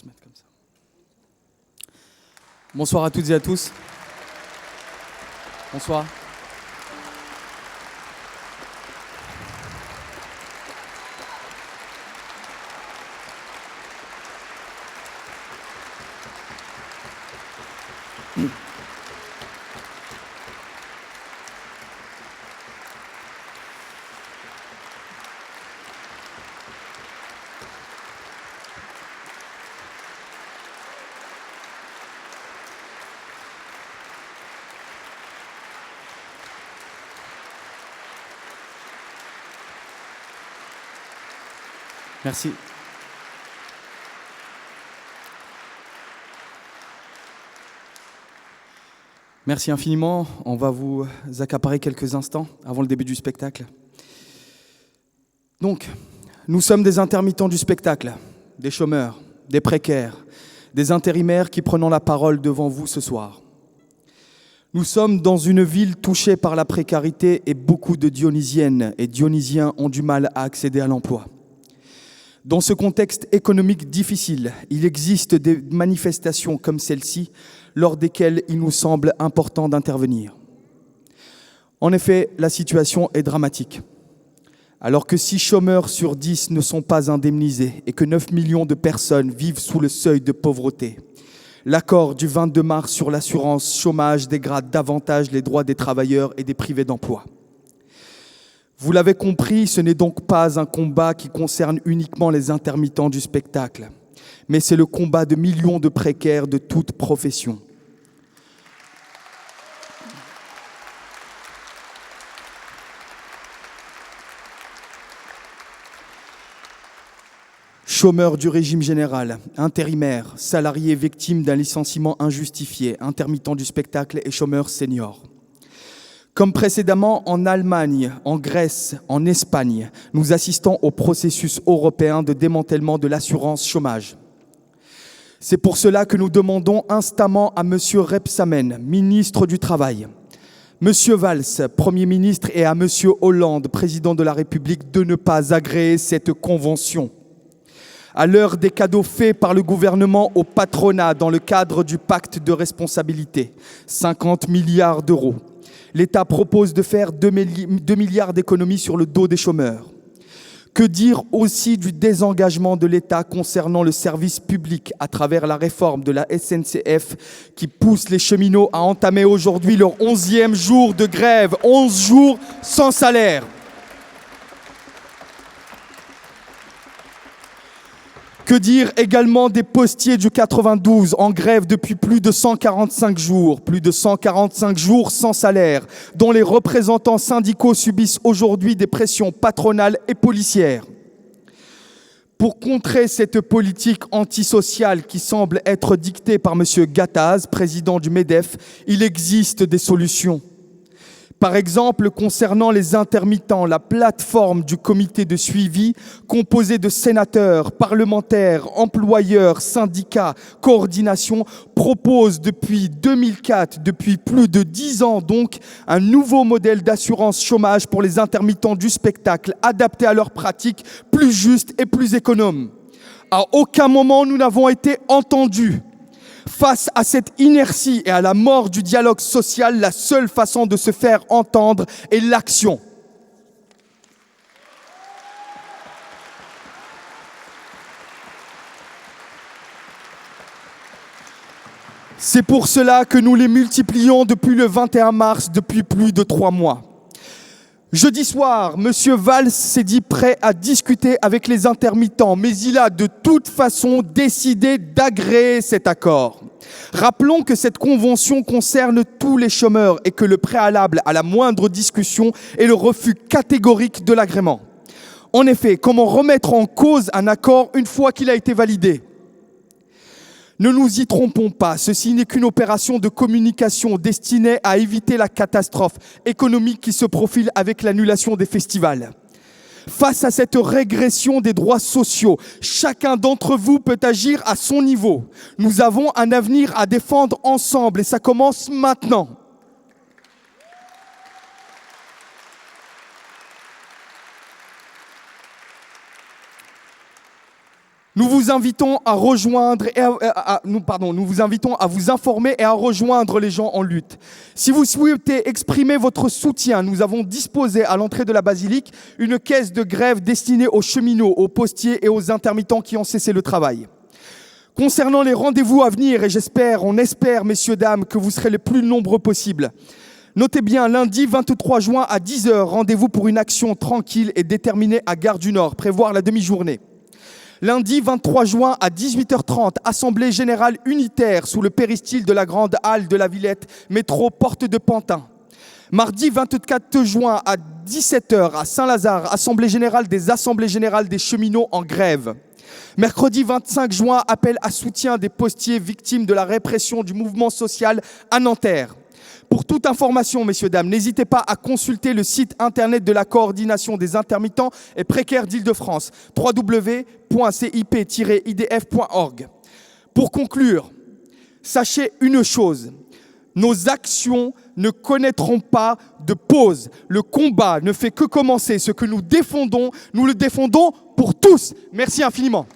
se mettre comme ça. Bonsoir à toutes et à tous. Bonsoir. Merci. Merci infiniment. On va vous accaparer quelques instants avant le début du spectacle. Donc, nous sommes des intermittents du spectacle, des chômeurs, des précaires, des intérimaires qui prenons la parole devant vous ce soir. Nous sommes dans une ville touchée par la précarité et beaucoup de Dionysiennes et Dionysiens ont du mal à accéder à l'emploi. Dans ce contexte économique difficile, il existe des manifestations comme celle-ci, lors desquelles il nous semble important d'intervenir. En effet, la situation est dramatique. Alors que 6 chômeurs sur 10 ne sont pas indemnisés et que 9 millions de personnes vivent sous le seuil de pauvreté, l'accord du 22 mars sur l'assurance chômage dégrade davantage les droits des travailleurs et des privés d'emploi. Vous l'avez compris, ce n'est donc pas un combat qui concerne uniquement les intermittents du spectacle, mais c'est le combat de millions de précaires de toutes professions. Chômeurs du régime général, intérimaires, salariés victimes d'un licenciement injustifié, intermittents du spectacle et chômeurs seniors. Comme précédemment en Allemagne, en Grèce, en Espagne, nous assistons au processus européen de démantèlement de l'assurance chômage. C'est pour cela que nous demandons instamment à M. Rebsamen, ministre du Travail, M. Valls, Premier ministre, et à M. Hollande, président de la République, de ne pas agréer cette convention. À l'heure des cadeaux faits par le gouvernement au patronat dans le cadre du pacte de responsabilité, 50 milliards d'euros, l'État propose de faire 2 milliards d'économies sur le dos des chômeurs. Que dire aussi du désengagement de l'État concernant le service public à travers la réforme de la SNCF qui pousse les cheminots à entamer aujourd'hui leur 11e jour de grève, 11 jours sans salaire. Que dire également des postiers du 92 en grève depuis plus de 145 jours sans salaire, dont les représentants syndicaux subissent aujourd'hui des pressions patronales et policières. Pour contrer cette politique antisociale qui semble être dictée par M. Gattaz, président du MEDEF, il existe des solutions. Par exemple, concernant les intermittents, la plateforme du comité de suivi, composée de sénateurs, parlementaires, employeurs, syndicats, coordination, propose depuis 2004, depuis plus de 10 ans donc, un nouveau modèle d'assurance chômage pour les intermittents du spectacle, adapté à leurs pratiques, plus juste et plus économe. À aucun moment nous n'avons été entendus. Face à cette inertie et à la mort du dialogue social, la seule façon de se faire entendre est l'action. C'est pour cela que nous les multiplions depuis le 21 mars, depuis plus de 3 mois. Jeudi soir, M. Valls s'est dit prêt à discuter avec les intermittents, mais il a de toute façon décidé d'agréer cet accord. Rappelons que cette convention concerne tous les chômeurs et que le préalable à la moindre discussion est le refus catégorique de l'agrément. En effet, comment remettre en cause un accord une fois qu'il a été validé ? Ne nous y trompons pas, ceci n'est qu'une opération de communication destinée à éviter la catastrophe économique qui se profile avec l'annulation des festivals. Face à cette régression des droits sociaux, chacun d'entre vous peut agir à son niveau. Nous avons un avenir à défendre ensemble et ça commence maintenant. Nous vous invitons à rejoindre nous vous invitons à vous informer et à rejoindre les gens en lutte. Si vous souhaitez exprimer votre soutien, nous avons disposé à l'entrée de la basilique une caisse de grève destinée aux cheminots, aux postiers et aux intermittents qui ont cessé le travail. Concernant les rendez-vous à venir, et on espère, messieurs, dames, que vous serez les plus nombreux possibles. Notez bien, lundi 23 juin à 10h, rendez-vous pour une action tranquille et déterminée à Gare du Nord, prévoir la demi-journée. Lundi 23 juin à 18h30, assemblée générale unitaire sous le péristyle de la grande halle de la Villette, métro Porte de Pantin. Mardi 24 juin à 17h à Saint-Lazare, assemblée générale des cheminots en grève. Mercredi 25 juin, appel à soutien des postiers victimes de la répression du mouvement social à Nanterre. Pour toute information, messieurs, dames, n'hésitez pas à consulter le site internet de la coordination des intermittents et précaires d'Île-de-France, www.cip-idf.org. Pour conclure, sachez une chose, nos actions ne connaîtront pas de pause. Le combat ne fait que commencer. Ce que nous défendons, nous le défendons pour tous. Merci infiniment.